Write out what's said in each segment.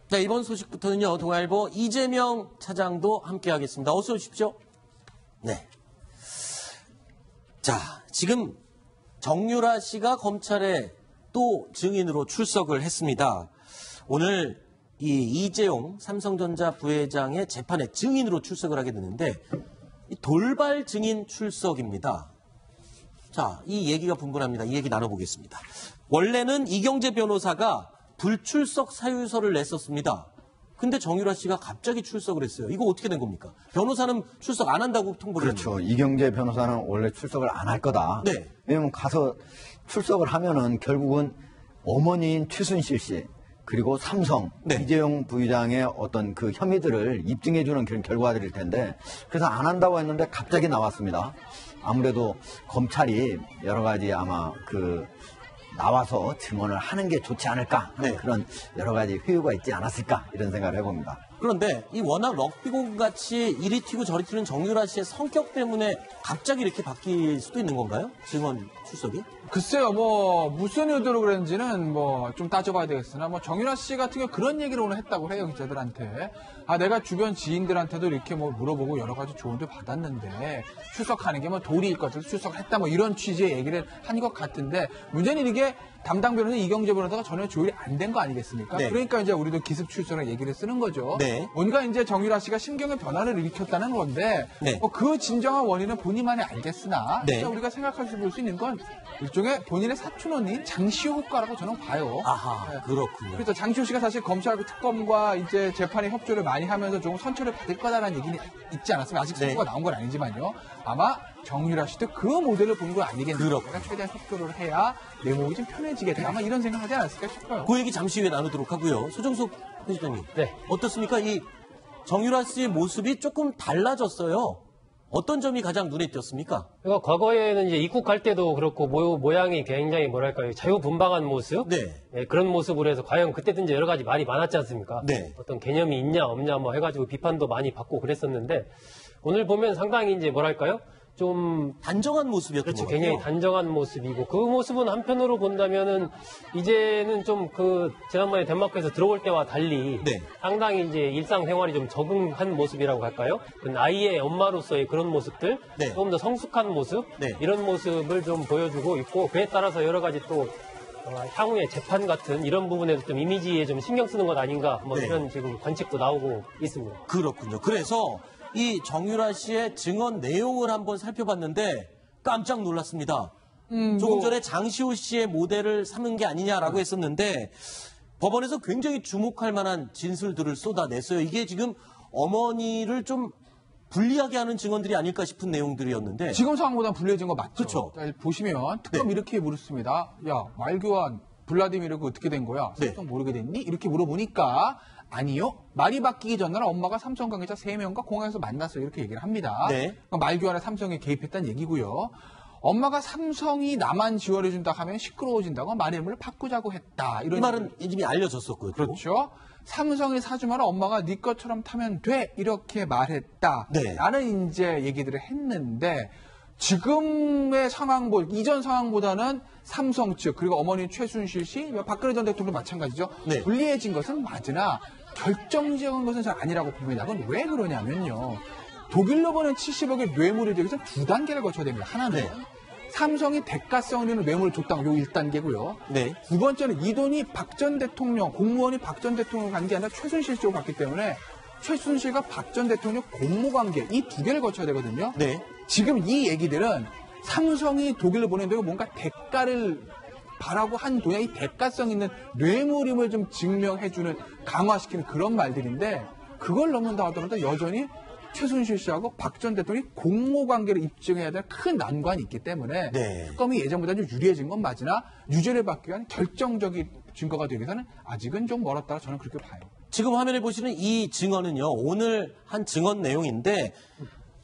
자, 이번 소식부터는요, 동아일보 이재명 차장도 함께하겠습니다. 어서 오십시오. 네. 자, 지금 정유라 씨가 검찰에 또 증인으로 출석을 했습니다. 오늘 이 이재용 삼성전자 부회장의 재판에 증인으로 출석을 하게 되는데 돌발 증인 출석입니다. 자, 이 얘기가 분분합니다. 이 얘기 나눠보겠습니다. 원래는 이경재 변호사가 불출석 사유서를 냈었습니다. 근데 정유라 씨가 갑자기 출석을 했어요. 이거 어떻게 된 겁니까? 변호사는 출석 안 한다고 통보를 그렇죠. 했는데. 이경재 변호사는 원래 출석을 안 할 거다. 네. 왜냐면 가서 출석을 하면은 결국은 어머니인 최순실 씨 그리고 삼성 네. 이재용 부회장의 어떤 그 혐의들을 입증해주는 그런 결과들일 텐데 그래서 안 한다고 했는데 갑자기 나왔습니다. 아무래도 검찰이 여러 가지 아마 그 나와서 증언을 하는 게 좋지 않을까 네. 그런 여러 가지 회유가 있지 않았을까 이런 생각을 해봅니다. 그런데 이 워낙 럭비공 같이 이리 튀고 저리 튀는 정유라 씨의 성격 때문에 갑자기 이렇게 바뀔 수도 있는 건가요? 증언 출석이? 글쎄요, 무슨 의도로 그랬는지는 좀 따져봐야 되겠으나, 정유라 씨 같은 경우 그런 얘기를 오늘 했다고 해요, 기자들한테. 내가 주변 지인들한테도 이렇게 물어보고 여러 가지 조언도 받았는데, 출석하는 게 도리일 것 같아서 출석했다, 이런 취지의 얘기를 한 것 같은데, 문제는 이게 담당 변호사 이경재 변호사가 전혀 조율이 안 된 거 아니겠습니까? 네. 그러니까 이제 우리도 기습 출석을 얘기를 쓰는 거죠. 네. 뭔가 이제 정유라 씨가 심경의 변화를 일으켰다는 건데, 네. 그 진정한 원인은 본인만이 알겠으나, 네. 진짜 우리가 생각할 수 있는 건 일종의 본인의 사촌 언니인 장시호 효과라고 저는 봐요. 아하, 네. 그렇군요. 그래서 장시호 씨가 사실 검찰 특검과 이제 재판에 협조를 많이 하면서 조금 선처를 받을 거다라는 얘기는 있지 않았습니까? 아직 네. 선고가 나온 건 아니지만요. 아마 정유라 씨도 그 모델을 본 거 아니겠습니까? 그렇군요. 최대한 협조를 해야 내목이 좀 편해지겠다. 아마 이런 생각하지 않았을까 싶어요. 그 얘기 잠시 후에 나누도록 하고요. 소정석 편집장님. 네. 어떻습니까? 이 정유라 씨의 모습이 조금 달라졌어요. 어떤 점이 가장 눈에 띄었습니까? 그러니까 과거에는 이제 입국할 때도 그렇고 모양이 굉장히 뭐랄까요 자유분방한 모습, 네. 네, 그런 모습으로 해서 과연 그때도 이제 여러 가지 말이 많았지 않습니까? 네. 어떤 개념이 있냐 없냐 해가지고 비판도 많이 받고 그랬었는데 오늘 보면 상당히 이제 뭐랄까요 좀 단정한 모습이었던 그렇죠. 것 같아요. 굉장히 단정한 모습이고 그 모습은 한편으로 본다면은 이제는 좀 지난번에 덴마크에서 들어올 때와 달리 네. 상당히 이제 일상생활이 좀 적응한 모습이라고 할까요? 그 아이의 엄마로서의 그런 모습들, 네. 조금 더 성숙한 모습 네. 이런 모습을 좀 보여주고 있고 그에 따라서 여러 가지 또 향후의 재판 같은 이런 부분에도 좀 이미지에 좀 신경 쓰는 것 아닌가 네. 이런 지금 관측도 나오고 있습니다. 그렇군요. 그래서 이 정유라 씨의 증언 내용을 한번 살펴봤는데 깜짝 놀랐습니다. 조금 전에 장시호 씨의 모델을 삼은 게 아니냐라고 했었는데 법원에서 굉장히 주목할 만한 진술들을 쏟아냈어요. 이게 지금 어머니를 좀 불리하게 하는 증언들이 아닐까 싶은 내용들이었는데 지금 상황보다 불리해진 거 맞죠? 그렇죠. 자, 보시면 특검 네. 이렇게 물었습니다. 야, 말교환 블라디미르 어떻게 된 거야? 네. 모르게 됐니? 이렇게 물어보니까 아니요. 말이 바뀌기 전날 엄마가 삼성 관계자 3명과 공항에서 만났어요. 이렇게 얘기를 합니다. 네. 그러니까 말교환에 삼성이 개입했다는 얘기고요. 엄마가 삼성이 나만 지원해준다 하면 시끄러워진다고 말의 의미를 바꾸자고 했다. 이 말은 이미 알려졌었고요. 그렇죠. 삼성이 사주마라 엄마가 네 것처럼 타면 돼. 이렇게 말했다. 네. 라는 이제 얘기들을 했는데 지금의 이전 상황보다는 삼성 측 그리고 어머니 최순실 씨, 박근혜 전 대통령도 마찬가지죠. 네. 불리해진 것은 맞으나 결정적인 것은 잘 아니라고 봅니다. 그건 왜 그러냐면요. 독일로 보낸 70억의 뇌물에 대해서 두 단계를 거쳐야 됩니다. 하나는 네. 삼성이 대가성 있는 뇌물을 줬다고 요 1단계고요. 네. 두 번째는 이 돈이 박 전 대통령, 공무원이 박 전 대통령 간 게 아니라 최순실 쪽으로 갔기 때문에 최순실과 박 전 대통령 공모 관계 이 두 개를 거쳐야 되거든요. 네. 지금 이 얘기들은 삼성이 독일로 보낸다고 뭔가 대가를 바라고 한 돈이 이 대가성 있는 뇌물임을 좀 증명해주는 강화시키는 그런 말들인데 그걸 넘는다 하더라도 여전히 최순실 씨하고 박 전 대통령이 공모 관계를 입증해야 될 큰 난관이 있기 때문에 네. 특검이 예전보다 좀 유리해진 건 맞으나 유죄를 받기 위한 결정적인 증거가 되기 위해서는 아직은 좀 멀었다고 저는 그렇게 봐요. 지금 화면에 보시는 이 증언은요. 오늘 한 증언 내용인데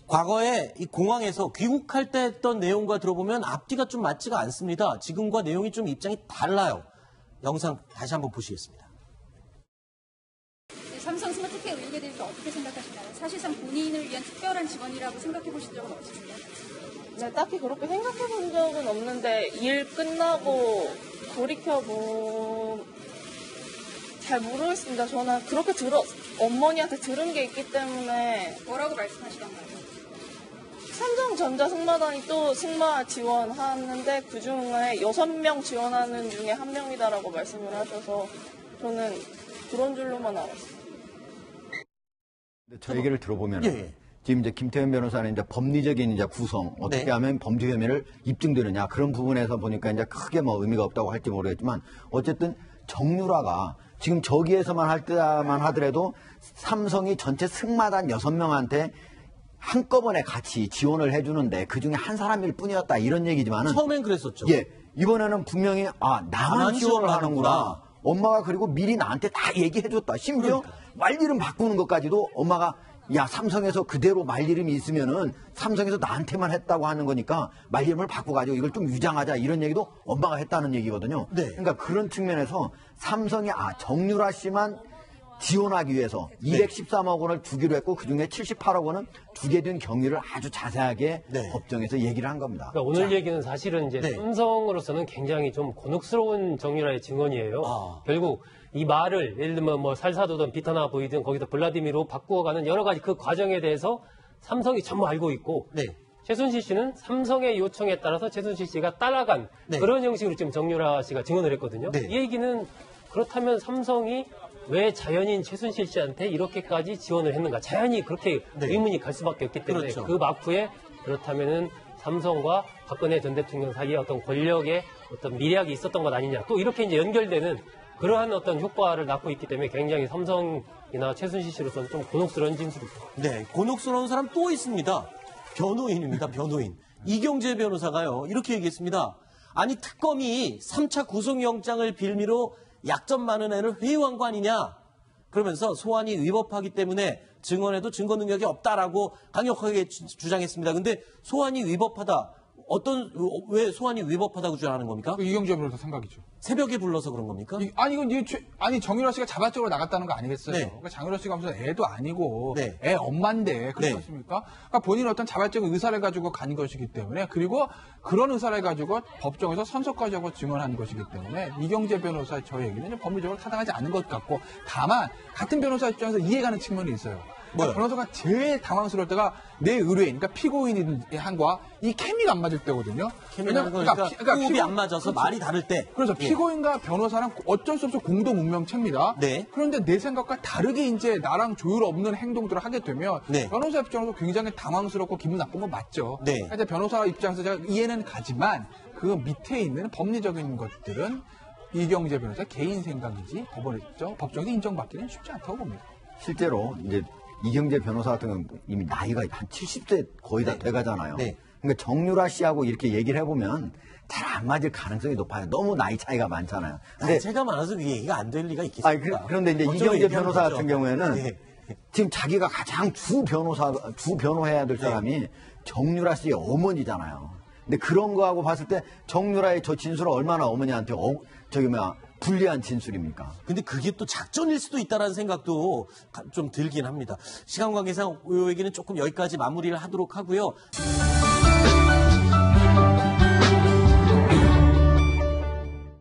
과거에 이 공항에서 귀국할 때 했던 내용과 들어보면 앞뒤가 좀 맞지가 않습니다. 지금과 내용이 좀 입장이 달라요. 영상 다시 한번 보시겠습니다. 삼성 스마트케어 의혹에 대해서 어떻게 생각하시나요? 사실상 본인을 위한 특별한 직원이라고 생각해 보신 적은 없으신가요? 네, 딱히 그렇게 생각해 본 적은 없는데 일 끝나고 잘 모르겠습니다. 저는 그렇게 어머니한테 들은 게 있기 때문에. 뭐라고 말씀하시던가요? 삼성전자 승마단이 또 승마 지원하는데 그중에 6명 지원하는 중에 한 명이다라고 말씀을 하셔서 저는 그런 줄로만 알았어요. 저 얘기를 들어보면 예. 지금 이제 김태현 변호사는 이제 법리적인 이제 구성 어떻게 네. 하면 범죄 혐의를 입증되느냐 그런 부분에서 보니까 이제 크게 뭐 의미가 없다고 할지 모르겠지만 어쨌든 정유라가 지금 저기에서만 할 때만 하더라도 삼성이 전체 승마단 6명한테 한꺼번에 같이 지원을 해주는데 그 중에 한 사람일 뿐이었다 이런 얘기지만은 처음엔 그랬었죠. 예 이번에는 분명히 나만 나만 지원을 지원을 하는구나. 하는구나. 엄마가 그리고 미리 나한테 다 얘기해줬다. 심지어 말이름 바꾸는 것까지도 엄마가 야 삼성에서 그대로 말이름이 있으면은 삼성에서 나한테만 했다고 하는 거니까 말이름을 바꿔가지고 이걸 좀 유장하자 이런 얘기도 엄마가 했다는 얘기거든요. 네. 그러니까 그런 측면에서 삼성이 정유라 씨만 지원하기 위해서 213억 원을 주기로 했고 그중에 78억 원은 주게 된 경위를 아주 자세하게 네. 법정에서 얘기를 한 겁니다. 그러니까 오늘 얘기는 사실은 이제 네. 삼성으로서는 굉장히 좀 곤혹스러운 정유라의 증언이에요. 결국 이 말을 예를 들면 뭐 살사도든 비타나 보이든 거기서 블라디미로 바꾸어가는 여러 가지 그 과정에 대해서 삼성이 전부 알고 있고 네. 최순실 씨는 삼성의 요청에 따라서 최순실 씨가 따라간 네. 그런 형식으로 지금 정유라 씨가 증언을 했거든요. 네. 이 얘기는 그렇다면 삼성이 왜 자연인 최순실 씨한테 이렇게까지 지원을 했는가? 자연히 그렇게 네. 의문이 갈 수밖에 없기 때문에 그렇죠. 그 막후에 그렇다면은 삼성과 박근혜 전 대통령 사이에 어떤 권력의 어떤 미략이 있었던 것 아니냐. 또 이렇게 이제 연결되는 그러한 어떤 효과를 낳고 있기 때문에 굉장히 삼성이나 최순실 씨로서는 좀 곤혹스러운 진술입니다. 네, 곤혹스러운 사람 또 있습니다. 변호인입니다, 변호인. 이경재 변호사가요, 이렇게 얘기했습니다. 아니, 특검이 3차 구속영장을 빌미로 약점 많은 애를 회유한 거 아니냐? 그러면서 소환이 위법하기 때문에 증언에도 증거 능력이 없다라고 강력하게 주장했습니다. 근데 소환이 위법하다. 왜 소환이 위법하다고 주장하는 겁니까? 이경재 변호사 생각이죠. 새벽에 불러서 그런 겁니까? 아니 정유라 씨가 자발적으로 나갔다는 거 아니겠어요? 네. 그러니까 장유라 씨가 무슨 애도 아니고 네. 애 엄마인데 그렇지 네. 않습니까? 그러니까 본인은 어떤 자발적인 의사를 가지고 간 것이기 때문에 그리고 그런 의사를 가지고 법정에서 선서까지 하고 증언한 것이기 때문에 이경재 변호사의 저 얘기는 좀 법리적으로 타당하지 않은 것 같고 다만 같은 변호사 입장에서 이해가는 측면이 있어요. 그러니까 변호사가 제일 당황스러울 때가 내 의뢰인, 그러니까 피고인한과 이 케미가 안 맞을 때거든요. 케미라는 건 그러니까 호흡이 안 맞아서 말이 다를 때. 그렇죠. 예. 피고인과 변호사는 어쩔 수 없이 공동 운명체입니다. 네. 그런데 내 생각과 다르게 이제 나랑 조율 없는 행동들을 하게 되면 네. 변호사 입장에서 굉장히 당황스럽고 기분 나쁜 건 맞죠. 네. 그러니까 변호사 입장에서 제가 이해는 가지만 그 밑에 있는 법리적인 것들은 이경재 변호사 개인 생각이지 법정에서 인정받기는 쉽지 않다고 봅니다. 실제로 이제 이경재 변호사 같은 경우는 이미 나이가 한 70세 거의 다 네. 돼가잖아요. 네. 그러니까 정유라 씨하고 이렇게 얘기를 해보면 잘 안 맞을 가능성이 높아요. 너무 나이 차이가 많잖아요. 근데 제가 많아서 그 얘기가 안 될 리가 있겠습니까? 그런데 이제 어쩌면 이경재 얘기하는 변호사 거죠. 같은 경우에는 네. 지금 자기가 가장 주 변호해야 될 사람이 정유라 씨의 어머니잖아요. 근데 그런 거하고 봤을 때 정유라의 저 진술은 얼마나 어머니한테 불리한 진술입니까? 근데 그게 또 작전일 수도 있다는 생각도 좀 들긴 합니다. 시간 관계상 이 얘기는 조금 여기까지 마무리를 하도록 하고요.